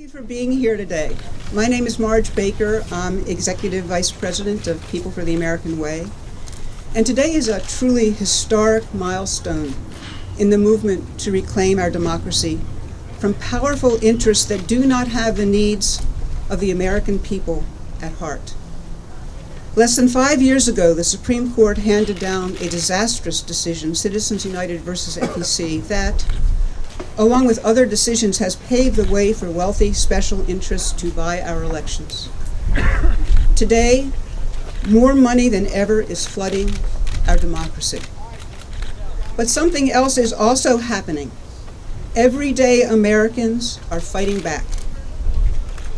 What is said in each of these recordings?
you for being here today. My name is Marge Baker. I'm Executive Vice President of People for the American Way. And today is a truly historic milestone in the movement to reclaim our democracy from powerful interests that do not have the needs of the American people at heart. Less than 5 years ago, the Supreme Court handed down a disastrous decision, Citizens United versus FEC, that, along with other decisions, has paved the way for wealthy special interests to buy our elections. Today, more money than ever is flooding our democracy. But something else is also happening. Everyday Americans are fighting back.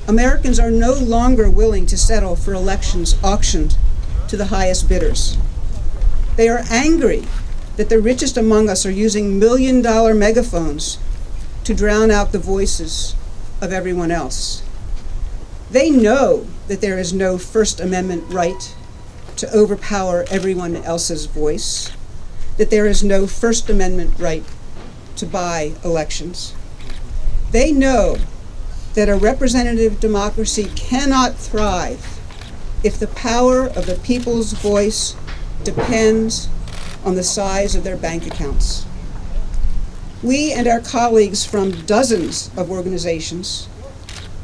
Americans are no longer willing to settle for elections auctioned to the highest bidders. They are angry that the richest among us are using million-dollar megaphones to drown out the voices of everyone else. They know that there is no First Amendment right to overpower everyone else's voice, that there is no First Amendment right to buy elections. They know that a representative democracy cannot thrive if the power of the people's voice depends on the size of their bank accounts. We and our colleagues from dozens of organizations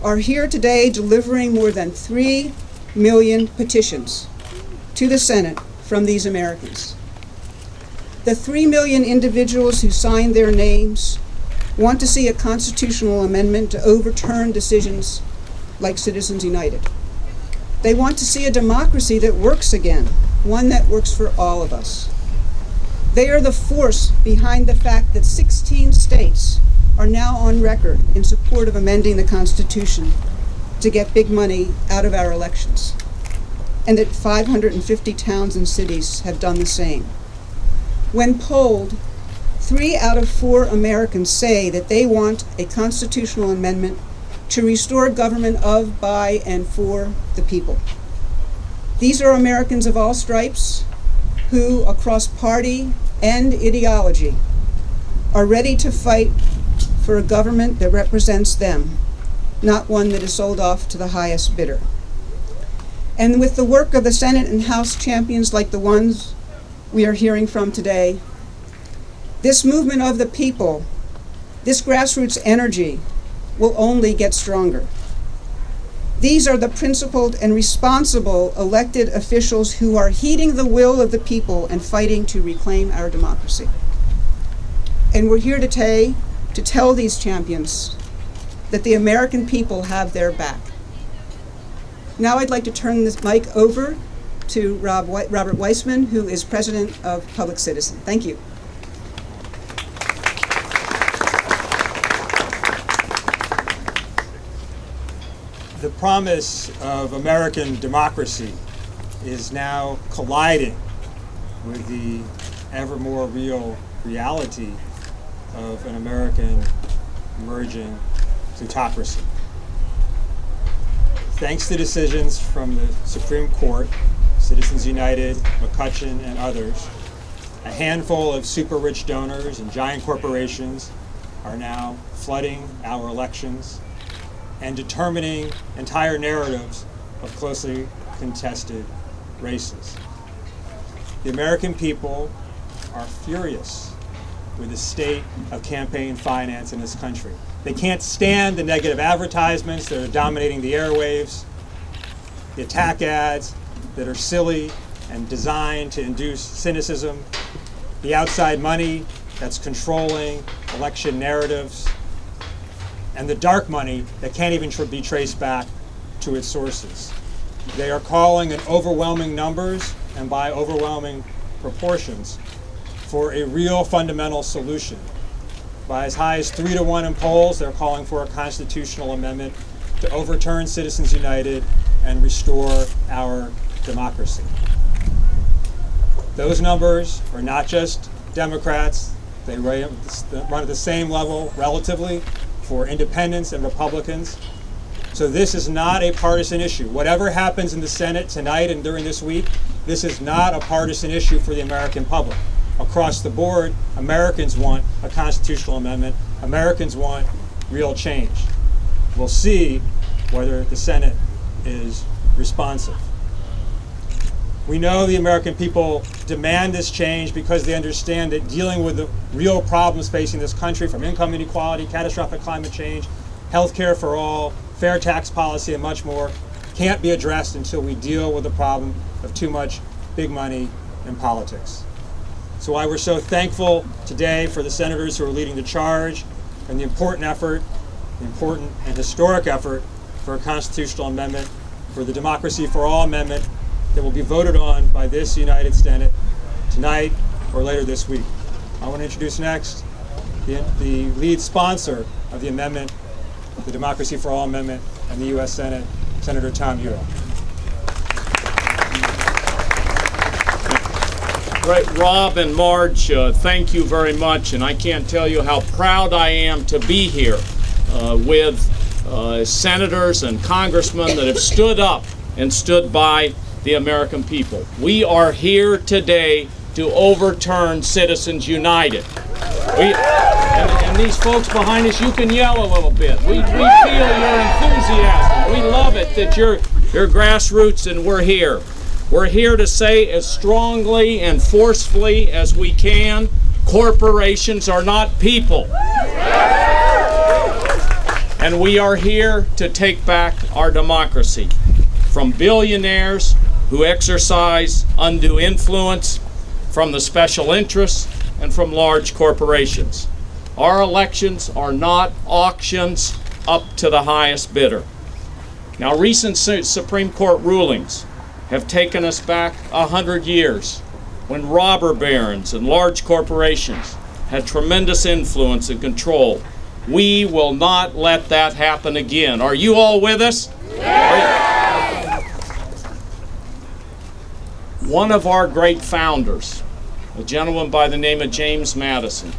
are here today delivering more than 3 million petitions to the Senate from these Americans. The 3 million individuals who signed their names want to see a constitutional amendment to overturn decisions like Citizens United. They want to see a democracy that works again, one that works for all of us. They are the force behind the fact that 16 states are now on record in support of amending the Constitution to get big money out of our elections, and that 550 towns and cities have done the same. When polled, 3 out of 4 Americans say that they want a constitutional amendment to restore government of, by, and for the people. These are Americans of all stripes who, across party and ideology, are ready to fight for a government that represents them, not one that is sold off to the highest bidder. And with the work of the Senate and House champions like the ones we are hearing from today, this movement of the people, this grassroots energy, will only get stronger. These are the principled and responsible elected officials who are heeding the will of the people and fighting to reclaim our democracy. And we're here today to tell these champions that the American people have their back. Now I'd like to turn this mic over to Robert Weissman, who is President of Public Citizen. Thank you. The promise of American democracy is now colliding with the ever more real reality of an American emerging plutocracy. Thanks to decisions from the Supreme Court, Citizens United, McCutcheon, and others, a handful of super-rich donors and giant corporations are now flooding our elections and determining entire narratives of closely contested races. The American people are furious with the state of campaign finance in this country. They can't stand the negative advertisements that are dominating the airwaves, the attack ads that are silly and designed to induce cynicism, the outside money that's controlling election narratives, and the dark money that can't even be traced back to its sources. They are calling in overwhelming numbers and by overwhelming proportions for a real fundamental solution. By as high as 3-1 in polls, they're calling for a constitutional amendment to overturn Citizens United and restore our democracy. Those numbers are not just Democrats. They run at the same level, relatively, for independents and Republicans. So this is not a partisan issue. Whatever happens in the Senate tonight and during this week, this is not a partisan issue for the American public. Across the board, Americans want a constitutional amendment. Americans want real change. we'll see whether the Senate is responsive. We know the American people demand this change because they understand that dealing with the real problems facing this country, from income inequality, catastrophic climate change, health care for all, fair tax policy, and much more, can't be addressed until we deal with the problem of too much big money in politics. So why we're so thankful today for the senators who are leading the charge and the important effort, the important and historic effort for a constitutional amendment, for the Democracy for All amendment that will be voted on by this United Senate tonight or later this week. I want to introduce next the lead sponsor of the amendment, the Democracy for All amendment, and the U.S. Senate, Senator Tom Udall. Right, Rob and Marge, thank you very much, and I can't tell you how proud I am to be here with senators and congressmen that have stood up and stood by the American people. We are here today to overturn Citizens United. And these folks behind us, you can yell a little bit. We feel your enthusiasm. We love it that you're grassroots and we're here. We're here to say as strongly and forcefully as we can, corporations are not people. And we are here to take back our democracy from billionaires who exercise undue influence, from the special interests, and from large corporations. Our elections are not auctions up to the highest bidder. Now, recent Supreme Court rulings have taken us back 100 years when robber barons and large corporations had tremendous influence and control. We will not let that happen again. Are you all with us? One of our great founders, a gentleman by the name of James Madison,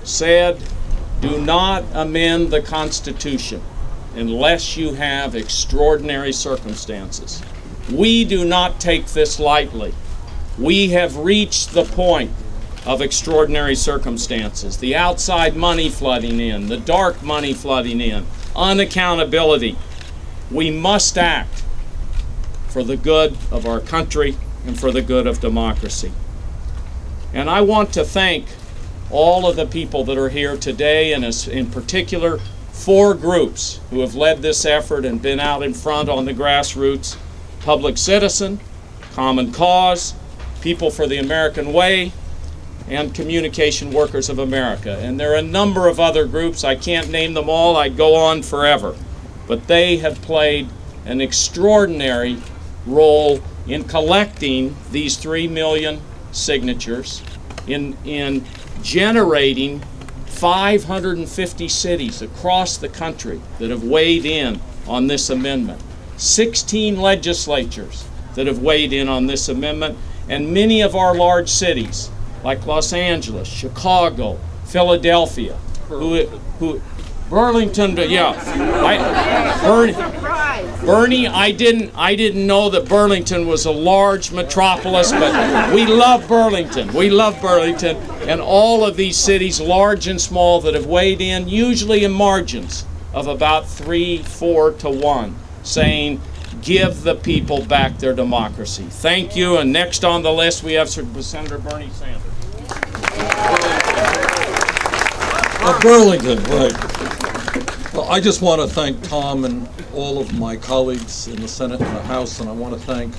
said, "Do not amend the Constitution unless you have extraordinary circumstances." We do not take this lightly. We have reached the point of extraordinary circumstances. The outside money flooding in, the dark money flooding in, unaccountability. We must act for the good of our country and for the good of democracy. And I want to thank all of the people that are here today, and in particular 4 groups who have led this effort and been out in front on the grassroots: Public Citizen, Common Cause, People for the American Way, and Communication Workers of America. And there are a number of other groups. I can't name them all. I'd go on forever. But they have played an extraordinary role in collecting these 3 million signatures, in generating 550 cities across the country that have weighed in on this amendment, 16 legislatures that have weighed in on this amendment, and many of our large cities like Los Angeles, Chicago, Philadelphia, Burlington, Bernie, I didn't know that Burlington was a large metropolis, but we love Burlington. We love Burlington, and all of these cities, large and small, that have weighed in, usually in margins of about 3-4 to 1, saying, give the people back their democracy. Thank you, and next on the list we have Senator Bernie Sanders. Burlington, right. Well, I just want to thank Tom and all of my colleagues in the Senate and the House, and I want to thank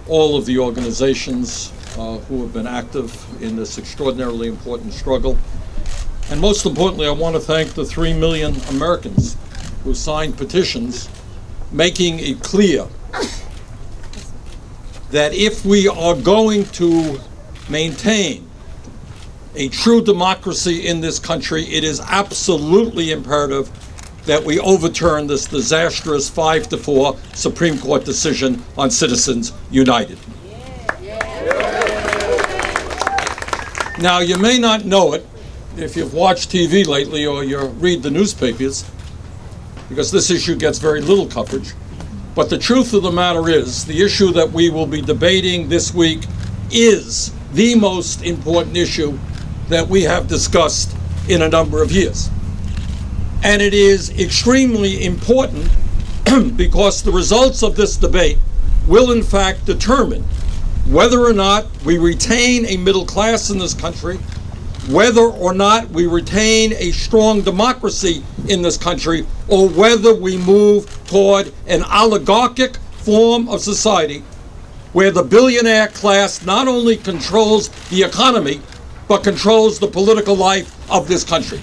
all of the organizations who have been active in this extraordinarily important struggle. And most importantly, I want to thank the 3 million Americans who signed petitions making it clear that if we are going to maintain a true democracy in this country, it is absolutely imperative that we overturn this disastrous 5-4 Supreme Court decision on Citizens United. Now, you may not know it if you've watched TV lately or you read the newspapers, because this issue gets very little coverage. But the truth of the matter is, the issue that we will be debating this week is the most important issue that we have discussed in a number of years. And it is extremely important because the results of this debate will in fact determine whether or not we retain a middle class in this country, whether or not we retain a strong democracy in this country, or whether we move toward an oligarchic form of society where the billionaire class not only controls the economy, but controls the political life of this country.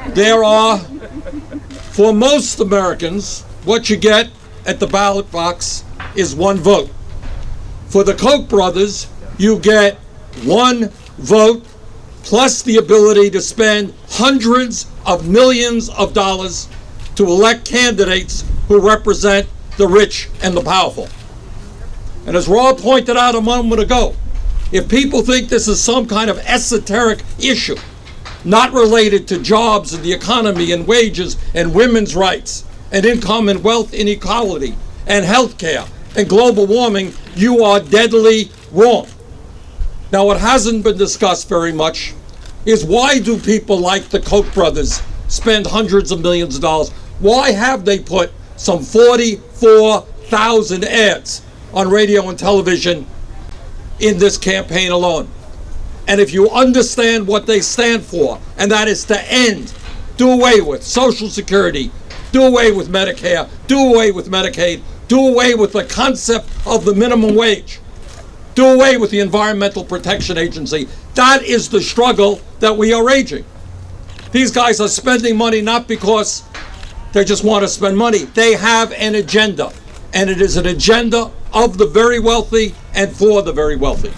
There are, for most Americans, what you get at the ballot box is one vote. For the Koch brothers, you get one vote plus the ability to spend hundreds of millions of dollars to elect candidates who represent the rich and the powerful. And as Rob pointed out a moment ago, if people think this is some kind of esoteric issue, not related to jobs and the economy and wages and women's rights and income and wealth inequality and health care and global warming, you are deadly wrong. Now, what hasn't been discussed very much is why do people like the Koch brothers spend hundreds of millions of dollars? Why have they put some 44,000 ads on radio and television in this campaign alone? And if you understand what they stand for, and that is to end, do away with Social Security, do away with Medicare, do away with Medicaid, do away with the concept of the minimum wage, do away with the Environmental Protection Agency. That is the struggle that we are waging. These guys are spending money not because they just want to spend money. They have an agenda, and it is an agenda of the very wealthy and for the very wealthy.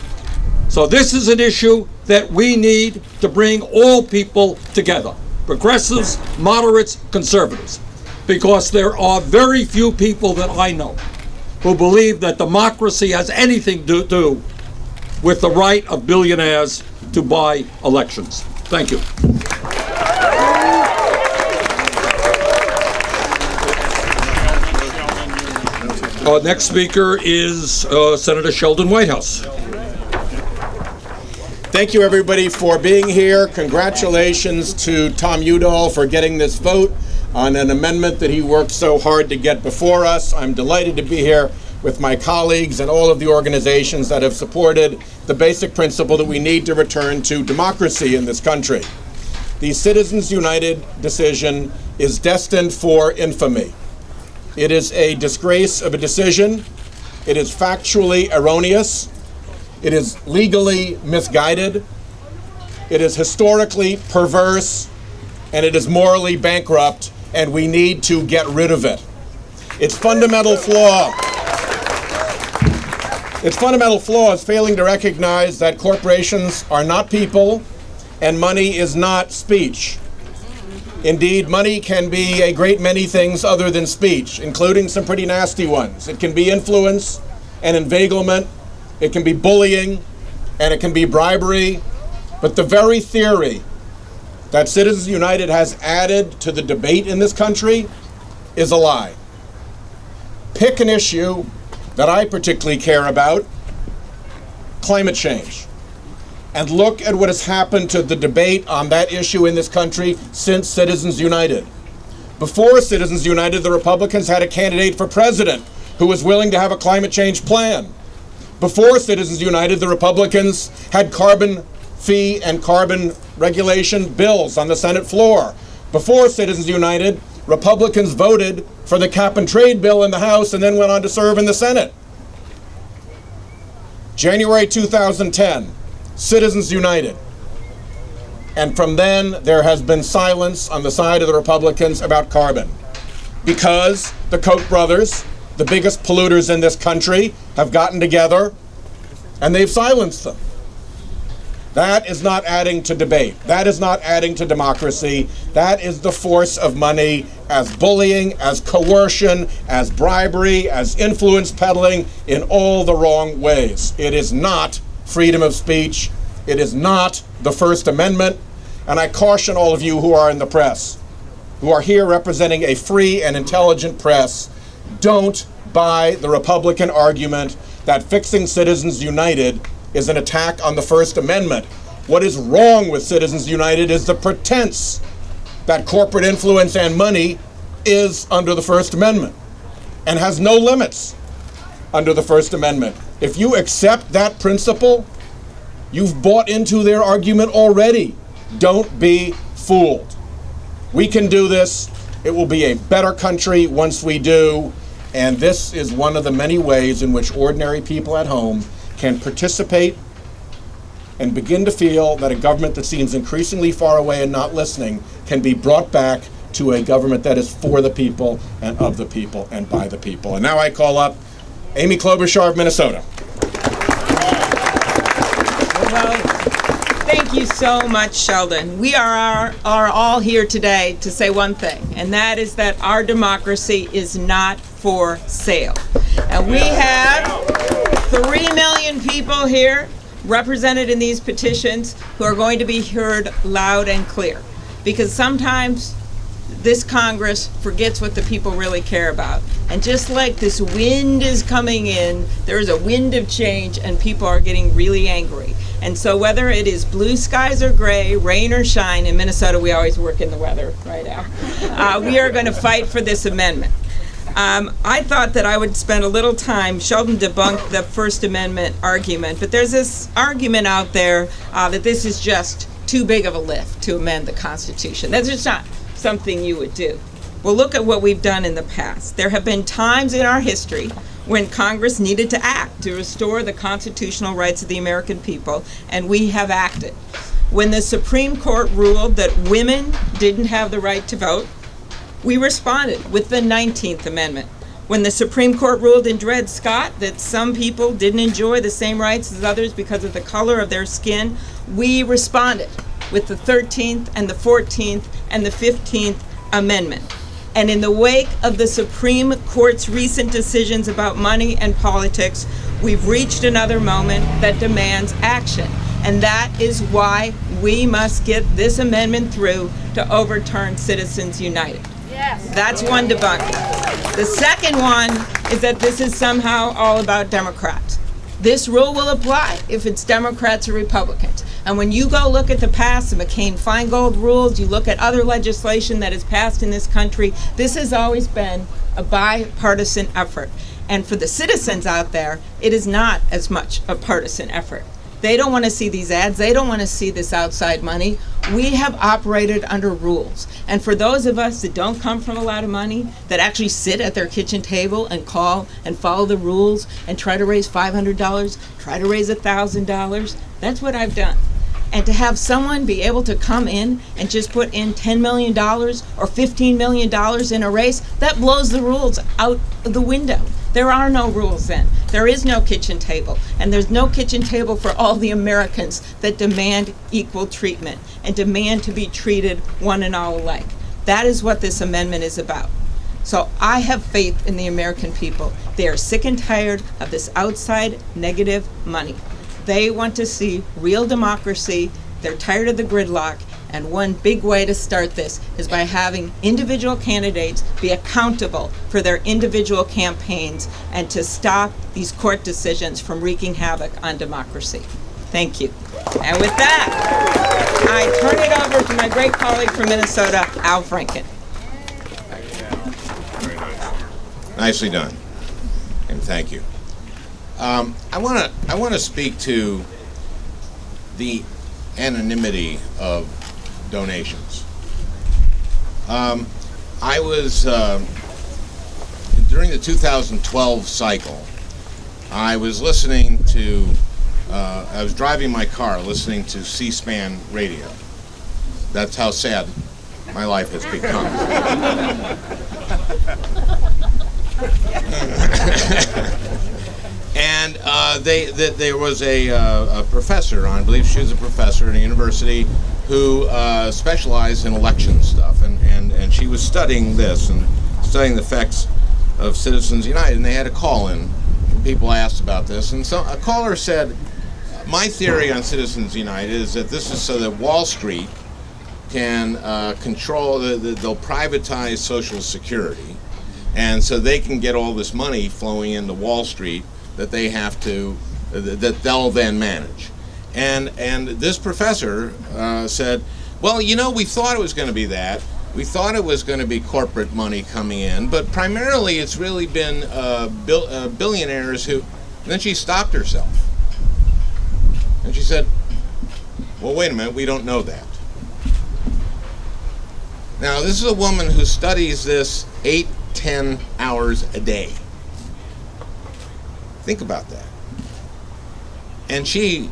So this is an issue that we need to bring all people together, progressives, moderates, conservatives, because there are very few people that I know who believe that democracy has anything to do with the right of billionaires to buy elections. Thank you. Our next speaker is Senator Sheldon Whitehouse. Thank you, everybody, for being here. Congratulations to Tom Udall for getting this vote on an amendment that he worked so hard to get before us. I'm delighted to be here with my colleagues and all of the organizations that have supported the basic principle that we need to return to democracy in this country. The Citizens United decision is destined for infamy. It is a disgrace of a decision. It is factually erroneous. It is legally misguided. It is historically perverse, and it is morally bankrupt, and we need to get rid of it. Its fundamental flaw is failing to recognize that corporations are not people and money is not speech. Indeed, money can be a great many things other than speech, including some pretty nasty ones. It can be influence and inveiglement. It can be bullying, and it can be bribery. But the very theory that Citizens United has added to the debate in this country is a lie. Pick an issue that I particularly care about, climate change, and look at what has happened to the debate on that issue in this country since Citizens United. Before Citizens United, the Republicans had a candidate for president who was willing to have a climate change plan. Before Citizens United, the Republicans had carbon fee and carbon regulation bills on the Senate floor. Before Citizens United, Republicans voted for the cap and trade bill in the House and then went on to serve in the Senate. January 2010, Citizens United. And from then, there has been silence on the side of the Republicans about carbon. Because the Koch brothers, the biggest polluters in this country, have gotten together and they've silenced them. That is not adding to debate. That is not adding to democracy. That is the force of money as bullying, as coercion, as bribery, as influence peddling in all the wrong ways. It is not freedom of speech. It is not the First Amendment. And I caution all of you who are in the press, who are here representing a free and intelligent press, don't buy the Republican argument that fixing Citizens United is an attack on the First Amendment. What is wrong with Citizens United is the pretense that corporate influence and money is under the First Amendment and has no limits under the First Amendment. If you accept that principle, you've bought into their argument already. Don't be fooled. We can do this. It will be a better country once we do. And this is one of the many ways in which ordinary people at home can participate and begin to feel that a government that seems increasingly far away and not listening can be brought back to a government that is for the people and of the people and by the people. And now I call up Amy Klobuchar of Minnesota. Well, thank you so much, Sheldon. We are all here today to say one thing, and that is that our democracy is not for sale. And we have 3 million people here represented in these petitions who are going to be heard loud and clear. Because sometimes this Congress forgets what the people really care about. And just like this wind is coming in, there's a wind of change and people are getting really angry. And so whether it is blue skies or gray, rain or shine, in Minnesota we always work in the weather right now, we are going to fight for this amendment. I thought that I would spend a little time. Sheldon debunked the First Amendment argument, but there's this argument out there that this is just too big of a lift to amend the Constitution. That's just not something you would do. Well, look at what we've done in the past. There have been times in our history when Congress needed to act to restore the constitutional rights of the American people, and we have acted. When the Supreme Court ruled that women didn't have the right to vote, we responded with the 19th Amendment. When the Supreme Court ruled in Dred Scott that some people didn't enjoy the same rights as others because of the color of their skin, we responded with the 13th and the 14th and the 15th Amendment. And in the wake of the Supreme Court's recent decisions about money and politics, we've reached another moment that demands action. And that is why we must get this amendment through to overturn Citizens United. Yes. That's one debunking. The second one is that this is somehow all about Democrats. This rule will apply if it's Democrats or Republicans. And when you go look at the past, the McCain-Feingold rules, you look at other legislation that has passed in this country, this has always been a bipartisan effort. And for the citizens out there, it is not as much a partisan effort. They don't want to see these ads. They don't want to see this outside money. We have operated under rules. And for those of us that don't come from a lot of money, that actually sit at their kitchen table and call and follow the rules and try to raise $500, try to raise $1,000, that's what I've done. And to have someone be able to come in and just put in $10 million or $15 million in a race, that blows the rules out of the window. There are no rules then. There is no kitchen table. And there's no kitchen table for all the Americans that demand equal treatment and demand to be treated one and all alike. That is what this amendment is about. So I have faith in the American people. They are sick and tired of this outside negative money. They want to see real democracy. They're tired of the gridlock. And one big way to start this is by having individual candidates be accountable for their individual campaigns and to stop these court decisions from wreaking havoc on democracy. Thank you. And with that, I turn it over to my great colleague from Minnesota, Al Franken. Very nice. Nicely done, and thank you. I want to speak to the anonymity of donations. I was during the 2012 cycle. I was listening to. I was driving my car, listening to C-SPAN radio. That's how sad my life has become. And there was a professor, I believe she was a professor at a university, who specialized in election stuff, and she was studying this and studying the effects of Citizens United, and they had a call-in. People asked about this, and so a caller said, my theory on Citizens United is that this is so that Wall Street can control, they'll privatize Social Security, and so they can get all this money flowing into Wall Street that they have to, that they'll then manage. And this professor said, Well, you know, we thought it was going to be that. We thought it was going to be corporate money coming in, but primarily it's really been billionaires who... And then she stopped herself. And she said, well, wait a minute, we don't know that. Now, this is a woman who studies this 8-10 hours a day. Think about that. And she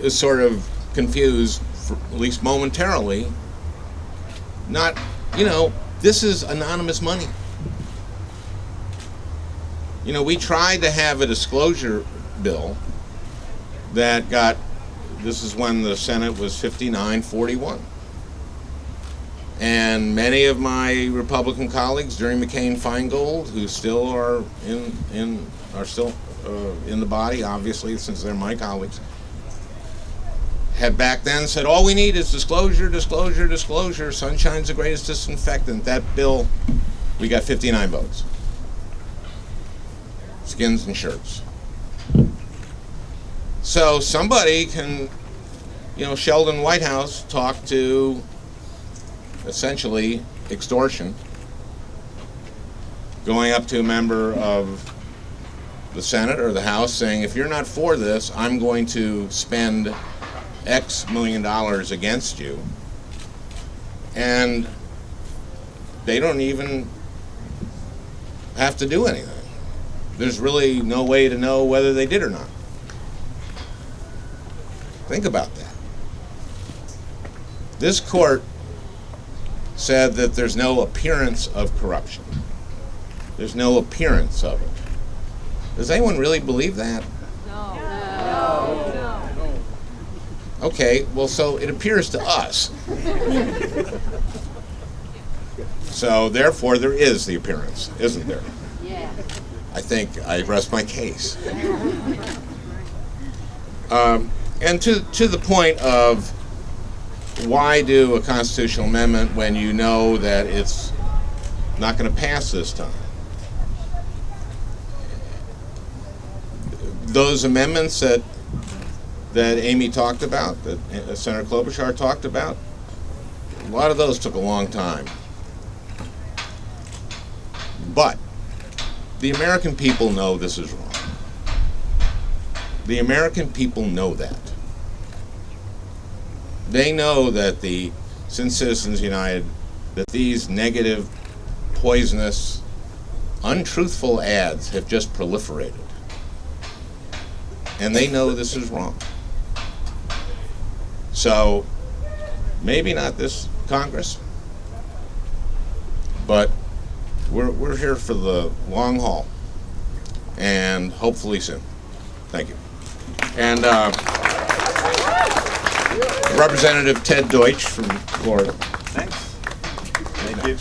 is sort of confused, at least momentarily. Not, you know, this is anonymous money. You know, we tried to have a disclosure bill that got, this is when the Senate was 59-41. And many of my Republican colleagues during McCain-Feingold, who still are in the body, obviously, since they're my colleagues, had back then said, all we need is disclosure, disclosure, disclosure. Sunshine's the greatest disinfectant. That bill, we got 59 votes. Skins and shirts. So somebody can, you know, Sheldon Whitehouse talked to essentially extortion, going up to a member of the Senate or the House saying, if you're not for this, I'm going to spend X million dollars against you. And they don't even have to do anything. There's really no way to know whether they did or not. Think about that. This court said that there's no appearance of corruption. There's no appearance of it. Does anyone really believe that? No. Okay, well, so it appears to us. So, therefore, there is the appearance, isn't there? Yeah. I think I rest my case. And to the point of why do a constitutional amendment when you know that it's not going to pass this time? Those amendments that Amy talked about, that Senator Klobuchar talked about, a lot of those took a long time. But the American people know this is wrong. The American people know that. They know that since Citizens United, that these negative, poisonous, untruthful ads have just proliferated. And they know this is wrong. So, maybe not this Congress, but we're here for the long haul, and hopefully soon. Thank you. And Representative Ted Deutch from Florida. Thanks. Thank you.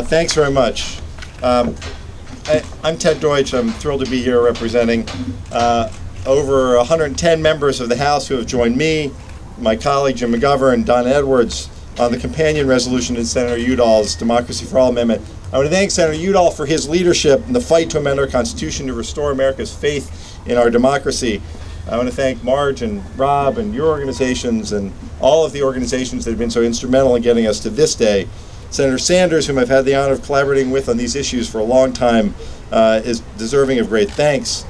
Thanks very much. I'm Ted Deutch. I'm thrilled to be here representing over 110 members of the House who have joined me, my colleague Jim McGovern, and Don Edwards on the companion resolution to Senator Udall's Democracy for All Amendment. I want to thank Senator Udall for his leadership in the fight to amend our Constitution to restore America's faith in our democracy. I want to thank Marge and Rob and your organizations and all of the organizations that have been so instrumental in getting us to this day. Senator Sanders, whom I've had the honor of collaborating with on these issues for a long time, is deserving of great thanks.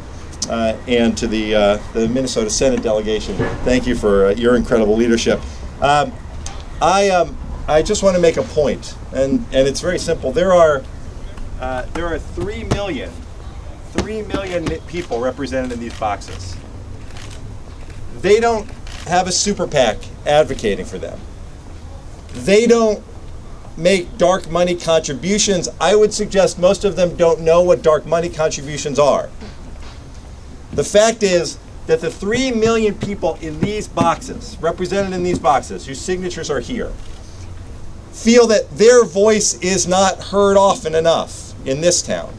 And to the Minnesota Senate delegation, thank you for your incredible leadership. I just want to make a point, and it's very simple. There are 3 million people represented in these boxes. They don't have a super PAC advocating for them. They don't make dark money contributions. I would suggest most of them don't know what dark money contributions are. The fact is that the 3 million people in these boxes, represented in these boxes, whose signatures are here, feel that their voice is not heard often enough in this town.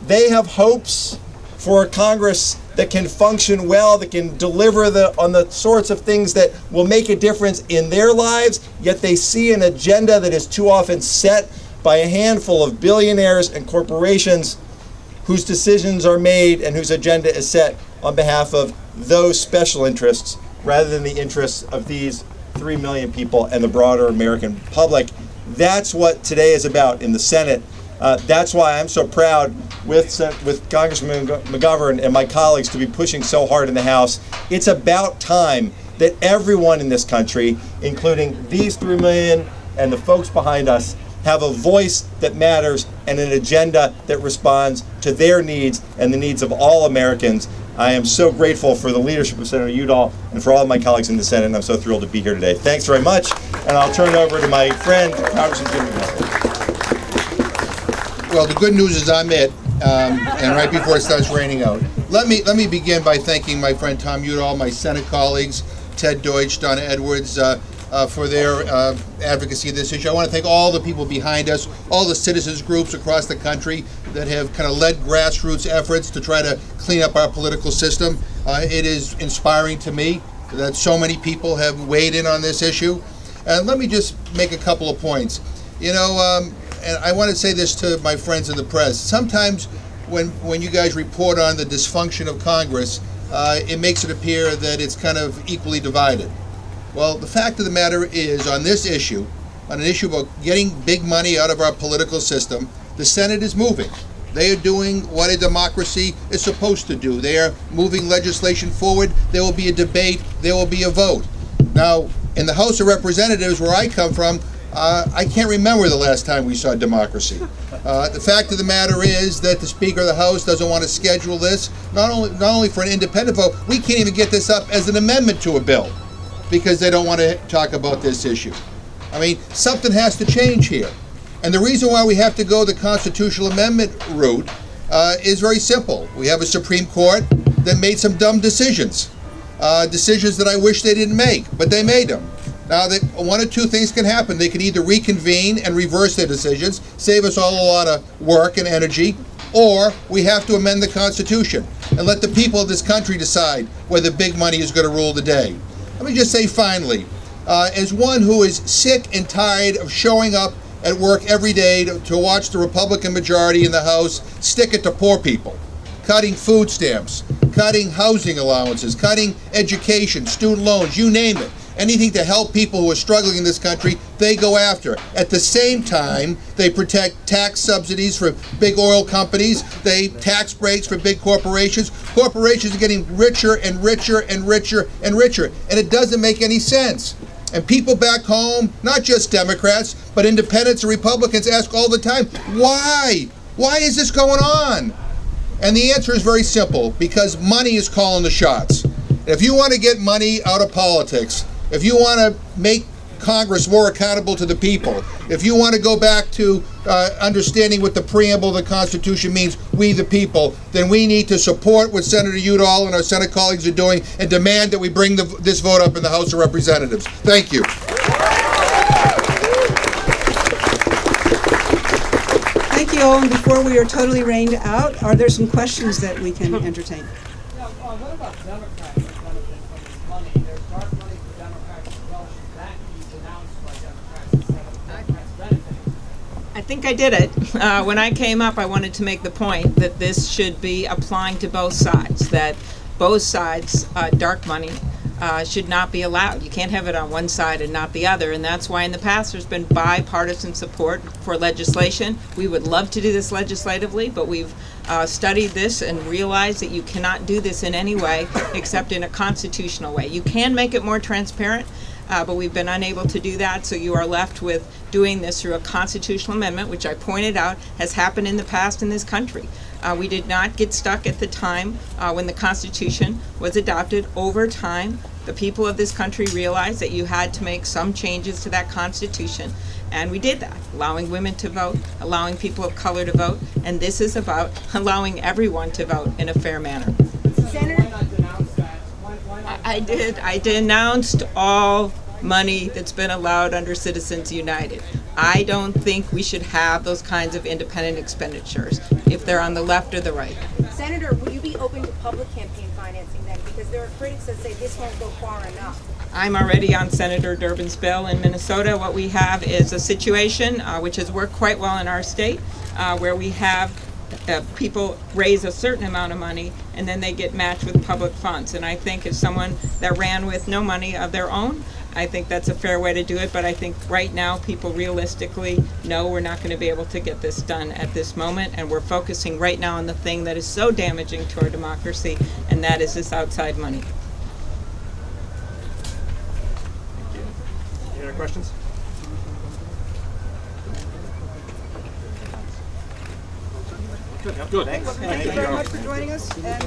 They have hopes for a Congress that can function well, that can deliver on the sorts of things that will make a difference in their lives, yet they see an agenda that is too often set by a handful of billionaires and corporations whose decisions are made and whose agenda is set on behalf of those special interests rather than the interests of these 3 million people and the broader American public. That's what today is about in the Senate. That's why I'm so proud with Congressman McGovern and my colleagues to be pushing so hard in the House. It's about time that everyone in this country, including these 3 million and the folks behind us, have a voice that matters and an agenda that responds to their needs and the needs of all Americans. I am so grateful for the leadership of Senator Udall and for all of my colleagues in the Senate, and I'm so thrilled to be here today. Thanks very much, and I'll turn it over to my friend, Congressman Jim McGovern. Well, the good news is I'm it, and right before it starts raining out. Let me begin by thanking my friend Tom Udall, my Senate colleagues, Ted Deutch, Donna Edwards, for their advocacy of this issue. I want to thank all the people behind us, all the citizens groups across the country that have kind of led grassroots efforts to try to clean up our political system. It is inspiring to me that so many people have weighed in on this issue. And let me just make a couple of points. You know, and I want to say this to my friends in the press. Sometimes when you guys report on the dysfunction of Congress, it makes it appear that it's kind of equally divided. Well, the fact of the matter is, on this issue, on an issue about getting big money out of our political system, the Senate is moving. They are doing what a democracy is supposed to do. They are moving legislation forward. There will be a debate. There will be a vote. Now, in the House of Representatives, where I come from, I can't remember the last time we saw democracy. The fact of the matter is that the Speaker of the House doesn't want to schedule this, not only for an independent vote, we can't even get this up as an amendment to a bill because they don't want to talk about this issue. I mean, something has to change here. And the reason why we have to go the constitutional amendment route is very simple. We have a Supreme Court that made some dumb decisions, decisions that I wish they didn't make, but they made them. Now, one of two things can happen. They can either reconvene and reverse their decisions, save us all a lot of work and energy, or we have to amend the Constitution and let the people of this country decide whether big money is going to rule the day. Let me just say finally, as one who is sick and tired of showing up at work every day to watch the Republican majority in the House stick it to poor people, cutting food stamps, cutting housing allowances, cutting education, student loans, you name it. Anything to help people who are struggling in this country, they go after. At the same time, they protect tax subsidies for big oil companies, they tax breaks for big corporations. Corporations are getting richer and richer and richer and richer, and it doesn't make any sense. And people back home, not just Democrats, but independents and Republicans ask all the time, why? Why is this going on? And the answer is very simple, because money is calling the shots. If you want to get money out of politics, if you want to make Congress more accountable to the people, if you want to go back to understanding what the preamble of the Constitution means, we the people, then we need to support what Senator Udall and our Senate colleagues are doing and demand that we bring this vote up in the House of Representatives. Thank you. Thank you all, and before we are totally rained out, are there some questions that we can entertain? Yeah, what about Democrats that benefit from this money? There's dark money for Democrats as well. Should that be denounced by Democrats instead of Democrats benefiting? I think I did it. When I came up, I wanted to make the point that this should be applying to both sides, that both sides, dark money, should not be allowed. You can't have it on one side and not the other, and that's why in the past there's been bipartisan support for legislation. We would love to do this legislatively, but we've studied this and realized that you cannot do this in any way except in a constitutional way. You can make it more transparent, but we've been unable to do that, so you are left with doing this through a constitutional amendment, which I pointed out has happened in the past in this country. We did not get stuck at the time when the Constitution was adopted. Over time, the people of this country realized that you had to make some changes to that Constitution, and we did that, allowing women to vote, allowing people of color to vote, and this is about allowing everyone to vote in a fair manner. Senator, why not denounce that? Why not? I did. I denounced all money that's been allowed under Citizens United. I don't think we should have those kinds of independent expenditures, if they're on the left or the right. Senator, would you be open to public campaign financing then? Because there are critics that say this won't go far enough. I'm already on Senator Durbin's bill in Minnesota. What we have is a situation which has worked quite well in our state, where we have people raise a certain amount of money and then they get matched with public funds. And I think if someone that ran with no money of their own I think that's a fair way to do it, but I think right now people realistically know we're not going to be able to get this done at this moment, and we're focusing right now on the thing that is so damaging to our democracy, and that is this outside money. Any other questions? Good. Thank you very much for joining us. And,